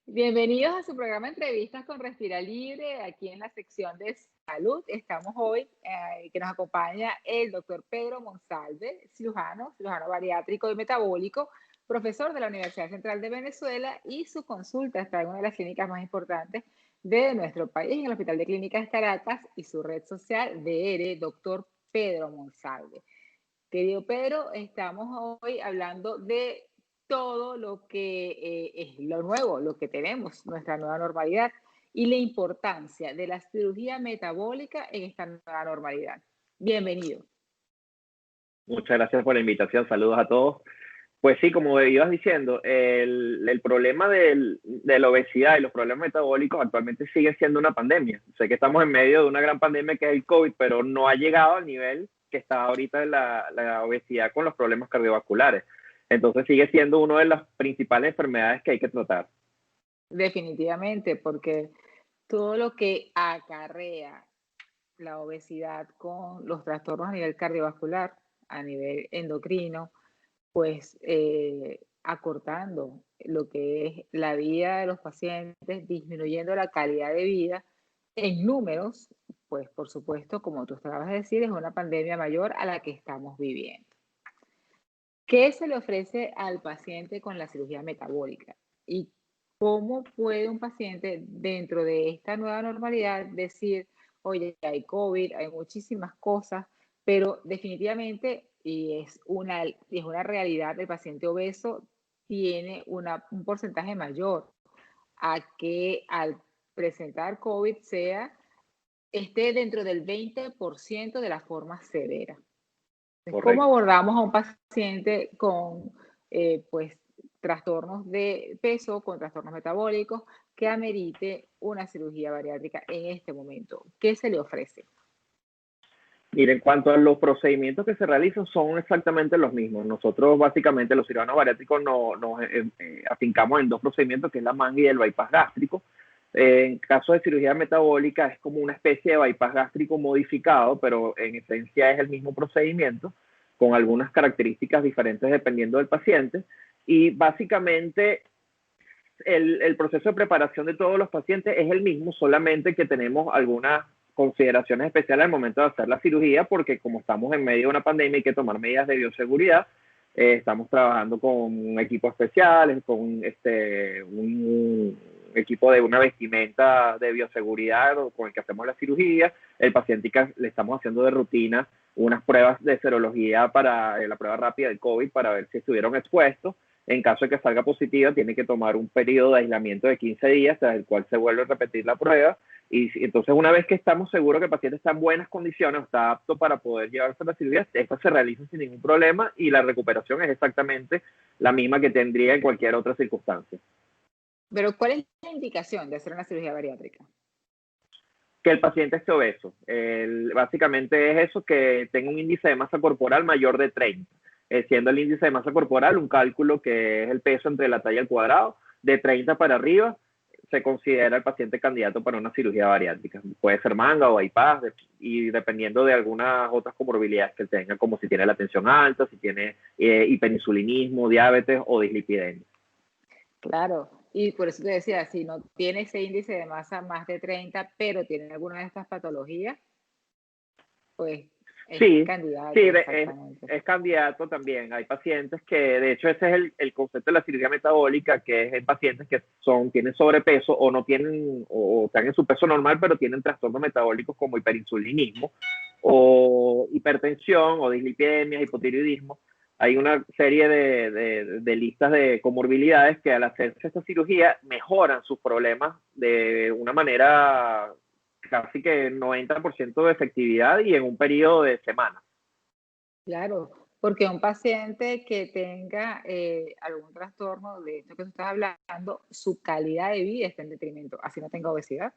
Bienvenidos a su programa Entrevistas con Respira Libre, aquí en la sección de salud. Estamos hoy, que nos acompaña el doctor Pedro Monsalve, cirujano bariátrico y metabólico, profesor de la Universidad Central de Venezuela, y su consulta está en una de las clínicas más importantes de nuestro país, en el Hospital de Clínicas Caracas, y su red social DR, doctor Pedro Monsalve. Querido Pedro, estamos hoy hablando de todo lo que es lo nuevo, lo que tenemos, nuestra nueva normalidad y la importancia de la cirugía metabólica en esta nueva normalidad. Bienvenido. Muchas gracias por la invitación. Saludos a todos. Pues sí, como ibas diciendo, el problema de la obesidad y los problemas metabólicos actualmente sigue siendo una pandemia. Sé que estamos en medio de una gran pandemia que es el COVID, pero no ha llegado al nivel que está ahorita la obesidad con los problemas cardiovasculares. Entonces sigue siendo una de las principales enfermedades que hay que tratar. Definitivamente, porque todo lo que acarrea la obesidad con los trastornos a nivel cardiovascular, a nivel endocrino, pues acortando lo que es la vida de los pacientes, disminuyendo la calidad de vida en números, pues por supuesto, como tú acabas de decir, es una pandemia mayor a la que estamos viviendo. ¿Qué se le ofrece al paciente con la cirugía metabólica? ¿Y cómo puede un paciente dentro de esta nueva normalidad decir, oye, hay COVID, hay muchísimas cosas, pero definitivamente, y es una realidad, el paciente obeso tiene un porcentaje mayor a que al presentar COVID esté dentro del 20% de la forma severa? ¿Cómo Correcto. abordamos a un paciente con pues, trastornos de peso, con trastornos metabólicos, que amerite una cirugía bariátrica en este momento? ¿Qué se le ofrece? Mire, en cuanto a los procedimientos que se realizan, son exactamente los mismos. Nosotros, básicamente, los cirujanos bariátricos nos afincamos en dos procedimientos, que es la manga y el bypass gástrico. En caso de cirugía metabólica, es como una especie de bypass gástrico modificado, pero en esencia es el mismo procedimiento, con algunas características diferentes dependiendo del paciente. Y básicamente, el proceso de preparación de todos los pacientes es el mismo, solamente que tenemos algunas consideraciones especiales al momento de hacer la cirugía, porque como estamos en medio de una pandemia hay que tomar medidas de bioseguridad. Estamos trabajando con un equipo especial, con un equipo de una vestimenta de bioseguridad con el que hacemos la cirugía. El paciente le estamos haciendo de rutina unas pruebas de serología para la prueba rápida del COVID para ver si estuvieron expuestos. En caso de que salga positiva, tiene que tomar un periodo de aislamiento de 15 días, tras el cual se vuelve a repetir la prueba. Y entonces, una vez que estamos seguros que el paciente está en buenas condiciones, está apto para poder llevarse a la cirugía, esta se realiza sin ningún problema y la recuperación es exactamente la misma que tendría en cualquier otra circunstancia. Pero, ¿cuál es la indicación de hacer una cirugía bariátrica? Que el paciente esté obeso. Básicamente es eso, que tenga un índice de masa corporal mayor de 30. Siendo el índice de masa corporal un cálculo que es el peso entre la talla al cuadrado, de 30 para arriba, se considera el paciente candidato para una cirugía bariátrica. Puede ser manga o bypass, y dependiendo de algunas otras comorbilidades que tenga, como si tiene la tensión alta, si tiene hiperinsulinismo, diabetes o dislipidemia. Claro, y por eso te decía, si no tiene ese índice de masa más de 30, pero tiene alguna de estas patologías, pues es Sí, sí, candidato, exactamente. es candidato también. Hay pacientes que, de hecho, ese es el concepto de la cirugía metabólica, que es en pacientes que tienen sobrepeso o no tienen, o están en su peso normal, pero tienen trastornos metabólicos como hiperinsulinismo o hipertensión o dislipidemia, hipotiroidismo. Hay una serie de listas de comorbilidades que al hacerse esta cirugía mejoran sus problemas de una manera casi que 90% de efectividad y en un periodo de semanas. Claro, porque un paciente que tenga algún trastorno de esto que tú estás hablando, su calidad de vida está en detrimento, así no tenga obesidad.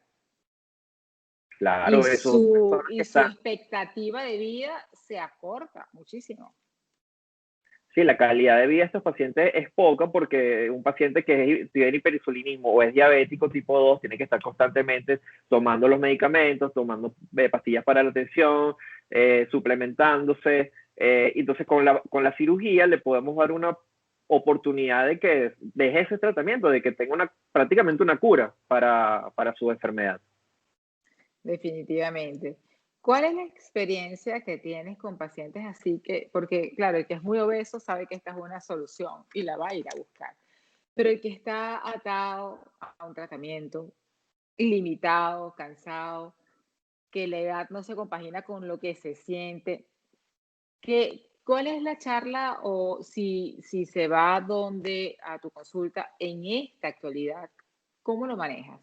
Y Claro, eso, su, personas que y su están, expectativa de vida se acorta muchísimo. sí, la calidad de vida de estos pacientes es poca, porque un paciente que tiene hiperinsulinismo o es diabético tipo 2 tiene que estar constantemente tomando los medicamentos, tomando pastillas para la tensión, suplementándose. Entonces, con la cirugía le podemos dar una oportunidad de que deje ese tratamiento, de que tenga prácticamente una cura para su enfermedad. Definitivamente. ¿Cuál es la experiencia que tienes con pacientes así que, porque claro, el que es muy obeso sabe que esta es una solución y la va a ir a buscar, pero el que está atado a un tratamiento ilimitado, cansado, que la edad no se compagina con lo que se siente, ¿cuál es la charla o si se va a tu consulta en esta actualidad? ¿Cómo lo manejas?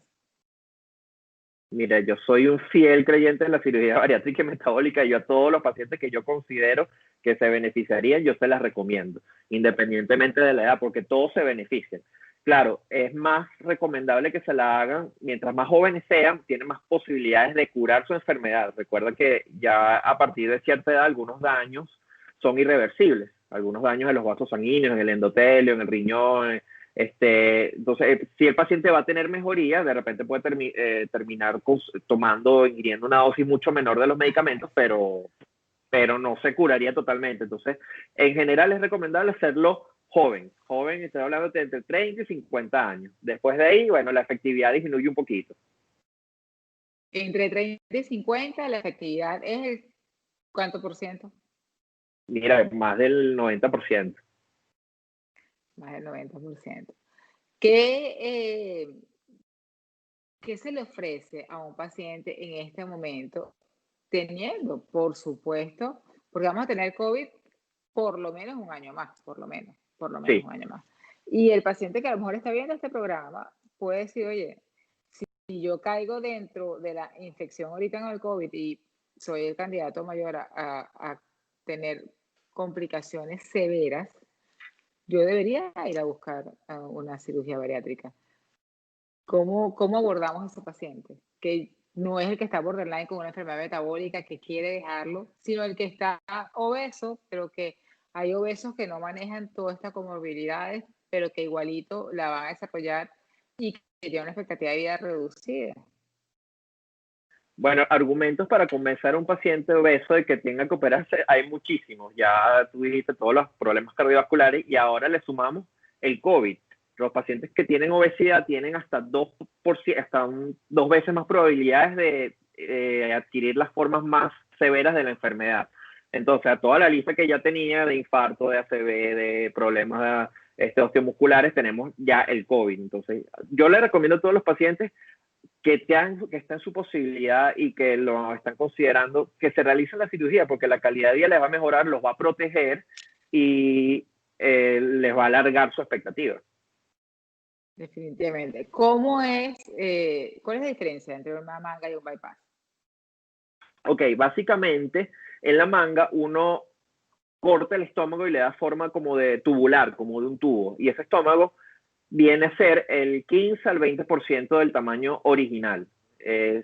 Mira, yo soy un fiel creyente en la cirugía bariátrica y metabólica. Yo a todos los pacientes que yo considero que se beneficiarían, yo se las recomiendo, independientemente de la edad, porque todos se benefician. Claro, es más recomendable que se la hagan mientras más jóvenes sean, tienen más posibilidades de curar su enfermedad. Recuerda que ya a partir de cierta edad algunos daños son irreversibles. Algunos daños en los vasos sanguíneos, en el endotelio, en el riñón, entonces, si el paciente va a tener mejoría, de repente puede terminar ingiriendo una dosis mucho menor de los medicamentos, pero no se curaría totalmente. Entonces, en general es recomendable hacerlo joven. Joven, estoy hablando de entre 30 y 50 años. Después de ahí, bueno, la efectividad disminuye un poquito. Entre 30 y 50, la efectividad es el ¿cuánto por ciento? Mira, más del 90%. Más del 90%. ¿Qué, eh, ¿Qué se le ofrece a un paciente en este momento? Teniendo, por supuesto, porque vamos a tener COVID por lo menos un año más, por lo menos Sí. un año más. Y el paciente que a lo mejor está viendo este programa puede decir, oye, si yo caigo dentro de la infección ahorita en el COVID y soy el candidato mayor a tener complicaciones severas, yo debería ir a buscar una cirugía bariátrica. ¿Cómo abordamos a ese paciente? Que no es el que está borderline con una enfermedad metabólica que quiere dejarlo, sino el que está obeso, pero que hay obesos que no manejan todas estas comorbilidades, pero que igualito la van a desarrollar y que tienen una expectativa de vida reducida. Bueno, argumentos para convencer a un paciente obeso de que tenga que operarse hay muchísimos. Ya tú dijiste todos los problemas cardiovasculares y ahora le sumamos el COVID. Los pacientes que tienen obesidad tienen hasta 2 veces más probabilidades de adquirir las formas más severas de la enfermedad. Entonces, a toda la lista que ya tenía de infarto, de ACV, de problemas osteomusculares, tenemos ya el COVID. Entonces, yo le recomiendo a todos los pacientes que está en su posibilidad y que lo están considerando, que se realicen la cirugía, porque la calidad de vida les va a mejorar, los va a proteger y les va a alargar su expectativa. Definitivamente. ¿Cuál es la diferencia entre una manga y un bypass? Ok, básicamente en la manga uno corta el estómago y le da forma como de tubular, como de un tubo, y ese estómago viene a ser el 15 al 20% del tamaño original,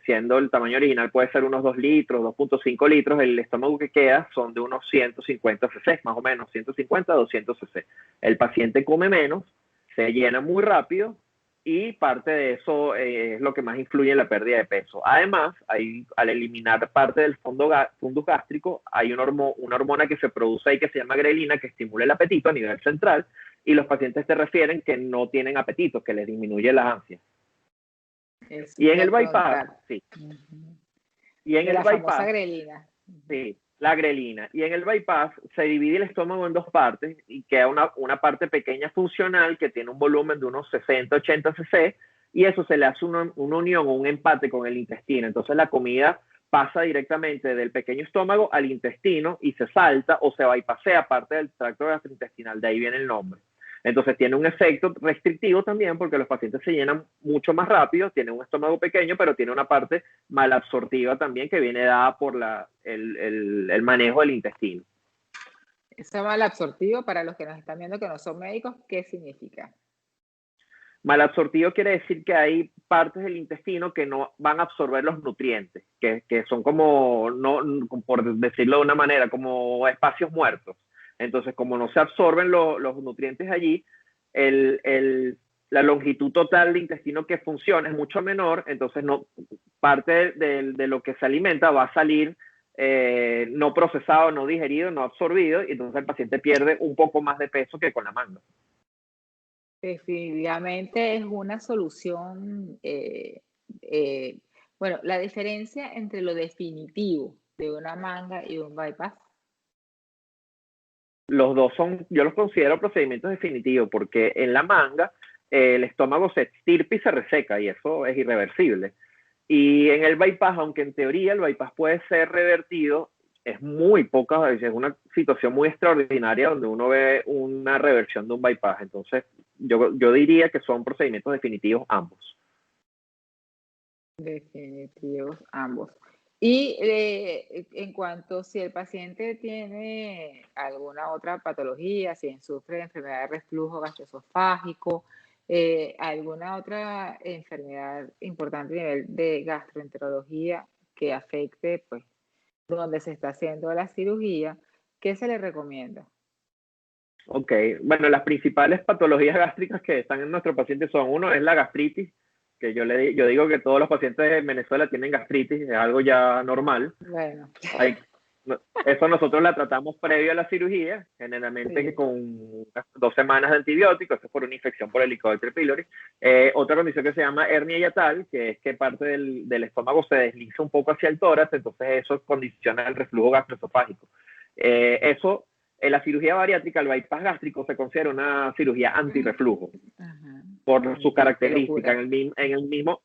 siendo el tamaño original puede ser unos 2 litros, 2.5 litros, el estómago que queda son de unos 150 cc, más o menos, 150 a 200 cc. El paciente come menos, se llena muy rápido y parte de eso es lo que más influye en la pérdida de peso. Además, al eliminar parte del fundus gástrico, hay una hormona que se produce ahí que se llama grelina, que estimula el apetito a nivel central, y los pacientes te refieren que no tienen apetito, que les disminuye las ansias. Y en el bypass, sí. Y en de el la famosa grelina. Sí, la grelina. Y en el bypass se divide el estómago en dos partes y queda una parte pequeña funcional que tiene un volumen de unos 60-80 cc y eso se le hace una unión o un empate con el intestino. Entonces la comida pasa directamente del pequeño estómago al intestino y se salta o se bypassea parte del tracto gastrointestinal. De ahí viene el nombre. Entonces tiene un efecto restrictivo también porque los pacientes se llenan mucho más rápido, tienen un estómago pequeño, pero tiene una parte malabsortiva también que viene dada por el manejo del intestino. Eso malabsortivo, para los que nos están viendo que no son médicos, ¿qué significa? Malabsortivo quiere decir que hay partes del intestino que no van a absorber los nutrientes, que son como, no, por decirlo de una manera, como espacios muertos. Entonces, como no se absorben los nutrientes allí, la longitud total de intestino que funciona es mucho menor, entonces parte de lo que se alimenta va a salir no procesado, no digerido, no absorbido, y entonces el paciente pierde un poco más de peso que con la manga. Definitivamente es una solución, bueno, la diferencia entre lo definitivo de una manga y un bypass. Los dos son, yo los considero procedimientos definitivos, porque en la manga el estómago se estirpa y se reseca, y eso es irreversible. Y en el bypass, aunque en teoría el bypass puede ser revertido, es muy pocas veces, es una situación muy extraordinaria donde uno ve una reversión de un bypass. Entonces, yo diría que son procedimientos definitivos ambos. Definitivos ambos. Y en cuanto si el paciente tiene alguna otra patología, si sufre de enfermedad de reflujo gastroesofágico, alguna otra enfermedad importante a nivel de gastroenterología que afecte, pues, donde se está haciendo la cirugía, ¿qué se le recomienda? Ok, bueno, las principales patologías gástricas que están en nuestro paciente son, uno es la gastritis, que yo digo que todos los pacientes en Venezuela tienen gastritis, es algo ya normal. Bueno, Hay, eso nosotros la tratamos previo a la cirugía, generalmente sí. con 2 semanas de antibióticos, eso es por una infección por Helicobacter pylori. Otra condición que se llama hernia hiatal, que es que parte del estómago se desliza un poco hacia el tórax, entonces eso condiciona el reflujo gastroesofágico. Eso, en la cirugía bariátrica, el bypass gástrico se considera una cirugía antirreflujo Ajá. por sus Qué características. locura.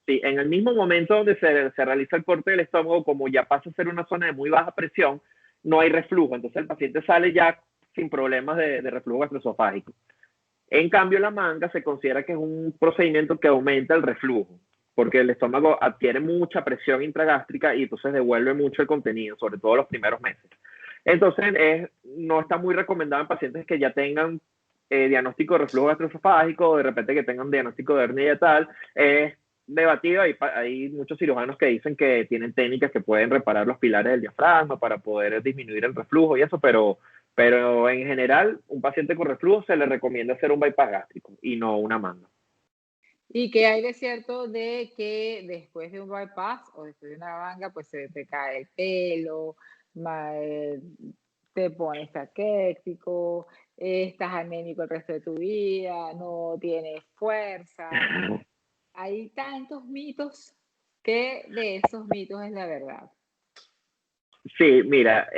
En el mismo momento donde se realiza el corte del estómago, como ya pasa a ser una zona de muy baja presión, no hay reflujo. Entonces el paciente sale ya sin problemas de reflujo gastroesofágico. En cambio, la manga se considera que es un procedimiento que aumenta el reflujo, porque el estómago adquiere mucha presión intragástrica y entonces devuelve mucho el contenido, sobre todo los primeros meses. Entonces, no está muy recomendado en pacientes que ya tengan diagnóstico de reflujo gastroesofágico, o de repente que tengan diagnóstico de hernia y tal. Es debatido, hay muchos cirujanos que dicen que tienen técnicas que pueden reparar los pilares del diafragma para poder disminuir el reflujo y eso, pero en general, un paciente con reflujo se le recomienda hacer un bypass gástrico y no una manga. ¿Y qué hay de cierto de que después de un bypass o después de una manga, pues se te cae el pelo, ma- eh, te pones caquético, estás anémico el resto de tu vida, no tienes fuerza? Hay tantos mitos que de esos mitos es la verdad. Sí, mira,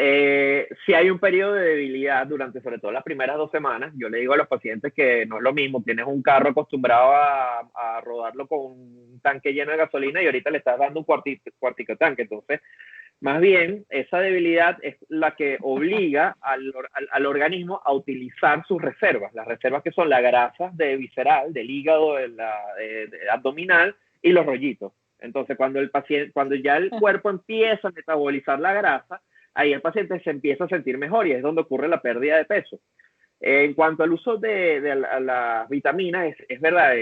si hay un periodo de debilidad durante sobre todo las primeras 2 semanas, yo le digo a los pacientes que no es lo mismo, tienes un carro acostumbrado a rodarlo con un tanque lleno de gasolina y ahorita le estás dando un cuartico de tanque, entonces más bien, esa debilidad es la que obliga al organismo a utilizar sus reservas, las reservas que son la grasa de visceral, del hígado, de abdominal y los rollitos. Entonces, cuando ya el cuerpo empieza a metabolizar la grasa, ahí el paciente se empieza a sentir mejor y es donde ocurre la pérdida de peso. En cuanto al uso de las vitaminas, es verdad,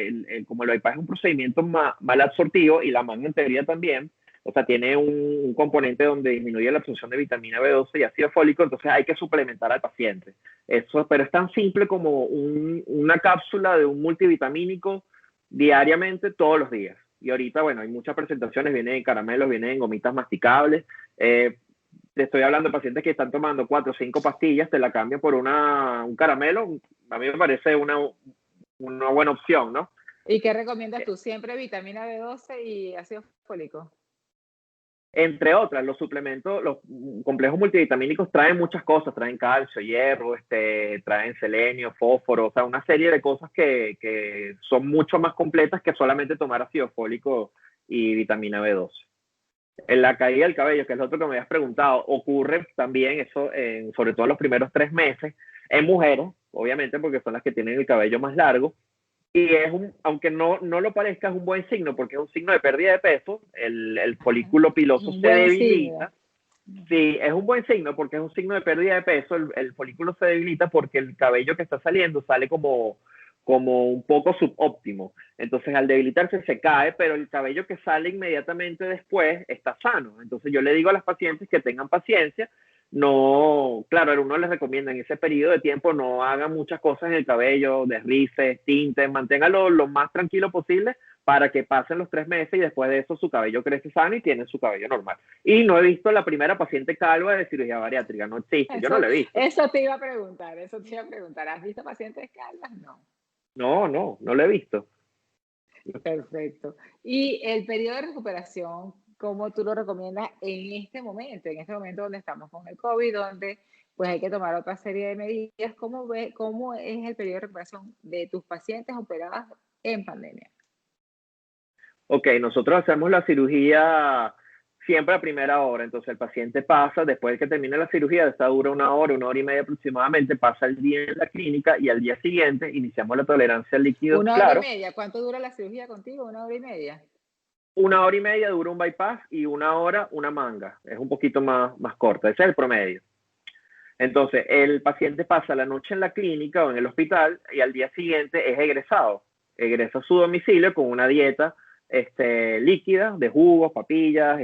como el bypass es un procedimiento mal absortivo y la manga en teoría también, o sea, tiene un componente donde disminuye la absorción de vitamina B12 y ácido fólico, entonces hay que suplementar al paciente. Eso, pero es tan simple como una cápsula de un multivitamínico diariamente todos los días. Y ahorita, bueno, hay muchas presentaciones, vienen en caramelos, vienen en gomitas masticables. Te estoy hablando de pacientes que están tomando 4 o 5 pastillas, te la cambian por un caramelo. A mí me parece una buena opción, ¿no? ¿Y qué recomiendas tú? Siempre vitamina B12 y ácido fólico. Entre otras, los suplementos, los complejos multivitamínicos traen muchas cosas, traen calcio, hierro, traen selenio, fósforo, o sea, una serie de cosas que son mucho más completas que solamente tomar ácido fólico y vitamina B12. En la caída del cabello, que es lo otro que me habías preguntado, ocurre también eso, sobre todo en los primeros 3 meses, en mujeres, obviamente, porque son las que tienen el cabello más largo, y aunque no lo parezca, es un buen signo, porque es un signo de pérdida de peso, el folículo piloso Un se buen signo. debilita. Sí, es un buen signo porque es un signo de pérdida de peso, el folículo se debilita porque el cabello que está saliendo sale como un poco subóptimo. Entonces, al debilitarse se cae, pero el cabello que sale inmediatamente después está sano. Entonces, yo le digo a las pacientes que tengan paciencia. No, claro, uno les recomienda en ese periodo de tiempo no hagan muchas cosas en el cabello, desrices, tintes, manténgalo lo más tranquilo posible para que pasen los 3 meses y después de eso su cabello crece sano y tiene su cabello normal. Y no he visto la primera paciente calva de cirugía bariátrica, no existe, yo no Eso, la he visto. eso te iba a preguntar, eso te iba a preguntar. ¿Has visto pacientes calvas? No. No lo he visto. Perfecto. Y el periodo de recuperación, ¿cómo tú lo recomiendas en este momento donde estamos con el COVID, donde pues hay que tomar otra serie de medidas? ¿Cómo es el periodo de recuperación de tus pacientes operados en pandemia? Ok, nosotros hacemos la cirugía siempre a primera hora, entonces el paciente pasa, después de que termine la cirugía, esta dura una hora y media aproximadamente, pasa el día en la clínica y al día siguiente iniciamos la tolerancia al líquido Una hora y claro. media. ¿Cuánto dura la cirugía contigo? Una hora y media. Una hora y media dura un bypass y una hora una manga, es un poquito más corta, ese es el promedio. Entonces, el paciente pasa la noche en la clínica o en el hospital y al día siguiente es egresado. Egresa a su domicilio con una dieta líquida de jugos, papillas,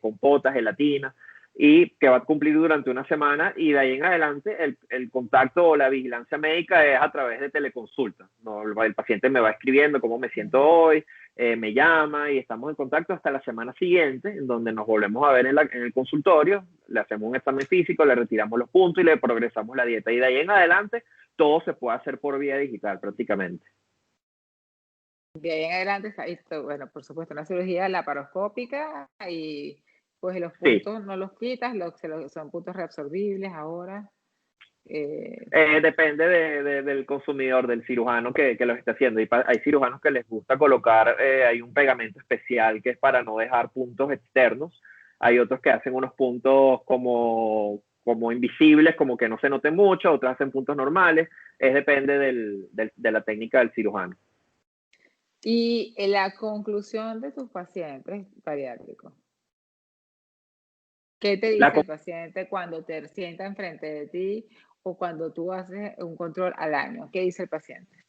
compotas, gelatina, y que va a cumplir durante una semana, y de ahí en adelante el contacto o la vigilancia médica es a través de teleconsulta. ¿No? El paciente me va escribiendo cómo me siento hoy, me llama y estamos en contacto hasta la semana siguiente, en donde nos volvemos a ver en el consultorio, le hacemos un examen físico, le retiramos los puntos y le progresamos la dieta. Y de ahí en adelante todo se puede hacer por vía digital prácticamente. De ahí en adelante está esto, bueno, por supuesto, una cirugía laparoscópica y pues los Sí. puntos no los quitas, son puntos reabsorbibles ahora. Depende del consumidor, del cirujano que lo esté haciendo. Hay cirujanos que les gusta colocar, hay un pegamento especial que es para no dejar puntos externos. Hay otros que hacen unos puntos como invisibles, como que no se noten mucho, otros hacen puntos normales. Depende de la técnica del cirujano. Y en la conclusión de tus pacientes bariátricos, ¿qué te dice el paciente cuando te sienta enfrente de ti o cuando tú haces un control al año? ¿Qué dice el paciente?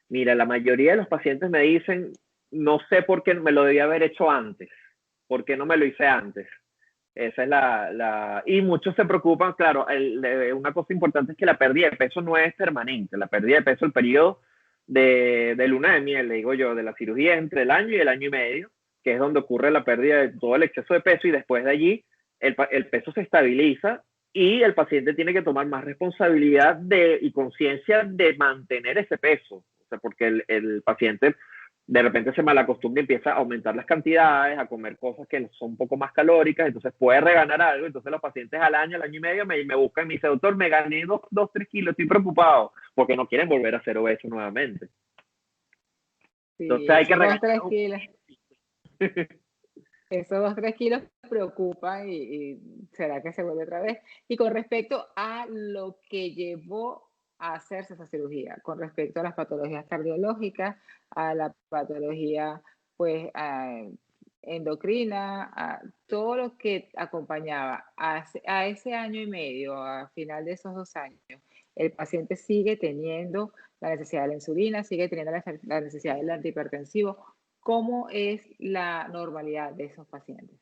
Mira, la mayoría de los pacientes me dicen, no sé por qué me lo debía haber hecho antes, ¿por qué no me lo hice antes? Esa es Y muchos se preocupan, claro, una cosa importante es que la pérdida de peso no es permanente. La pérdida de peso, el periodo de luna de miel, le digo yo, de la cirugía entre el año y el año y medio, que es donde ocurre la pérdida de todo el exceso de peso, y después de allí el peso se estabiliza y el paciente tiene que tomar más responsabilidad y conciencia de mantener ese peso. O sea, porque el paciente de repente se malacostumbra y empieza a aumentar las cantidades, a comer cosas que son un poco más calóricas, entonces puede reganar algo. Entonces los pacientes al año y medio me buscan y me dicen, doctor, me gané 3 kilos, estoy preocupado, porque no quieren volver a ser obesos nuevamente. Sí, entonces hay que esos 2, regalar. 3 kilos. Esos 2, 3 kilos preocupan y será que se vuelve otra vez. Y con respecto a lo que llevó a hacerse esa cirugía, con respecto a las patologías cardiológicas, a la patología pues endocrina, a todo lo que acompañaba a ese año y medio, a final de esos 2 años, el paciente sigue teniendo la necesidad de la insulina, sigue teniendo la necesidad del antihipertensivo. ¿Cómo es la normalidad de esos pacientes?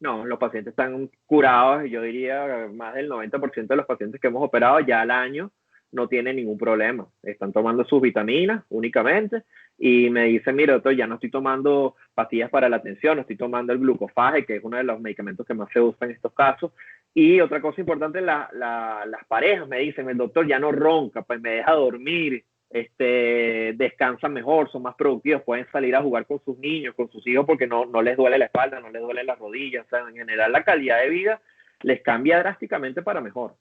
No, los pacientes están curados, y yo diría más del 90% de los pacientes que hemos operado ya al año no tienen ningún problema. Están tomando sus vitaminas únicamente y me dicen, mira, doctor, ya no estoy tomando pastillas para la tensión, no estoy tomando el glucofaje, que es uno de los medicamentos que más se usa en estos casos. Y otra cosa importante, las parejas me dicen, el doctor ya no ronca, pues me deja dormir, descansan mejor, son más productivos, pueden salir a jugar con sus niños, con sus hijos, porque no les duele la espalda, no les duele las rodillas. O sea, en general la calidad de vida les cambia drásticamente para mejor.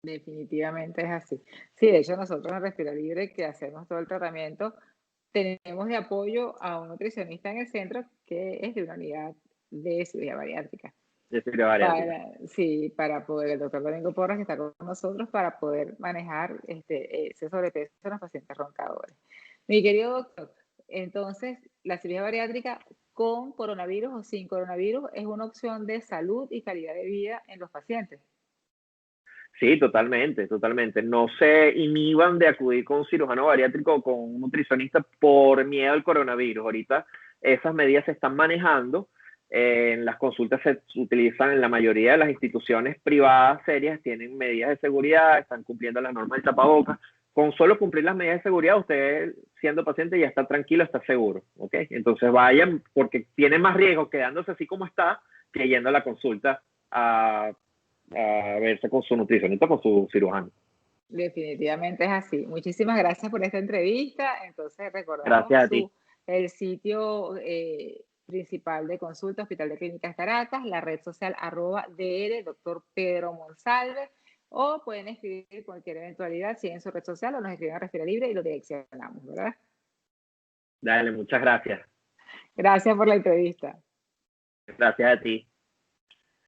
Definitivamente es así. Sí, de hecho nosotros en Respira Libre, que hacemos todo el tratamiento, tenemos de apoyo a un nutricionista en el centro que es de una unidad de cirugía bariátrica. Para poder, el doctor Domingo Porras, que está con nosotros, para poder manejar ese sobrepeso en los pacientes roncadores. Mi querido doctor, entonces, la cirugía bariátrica con coronavirus o sin coronavirus es una opción de salud y calidad de vida en los pacientes. Sí, totalmente, totalmente. No se inhiban de acudir con un cirujano bariátrico o con un nutricionista por miedo al coronavirus. Ahorita esas medidas se están manejando. En las consultas se utilizan en la mayoría de las instituciones privadas serias, tienen medidas de seguridad, están cumpliendo las normas del tapabocas. Con solo cumplir las medidas de seguridad, usted siendo paciente ya está tranquilo, está seguro, ¿ok? Entonces vayan, porque tiene más riesgo quedándose así como está que yendo a la consulta a verse con su nutricionista, con su cirujano. Definitivamente es así. Muchísimas gracias por esta entrevista. Entonces, recordamos Gracias a ti. el sitio principal de consulta, Hospital de Clínicas Caracas, la red social @DR, doctor Pedro Monsalve, o pueden escribir cualquier eventualidad, si en su red social o nos escriben a Respira Libre y lo direccionamos, ¿verdad? Dale, muchas gracias. Gracias por la entrevista. Gracias a ti.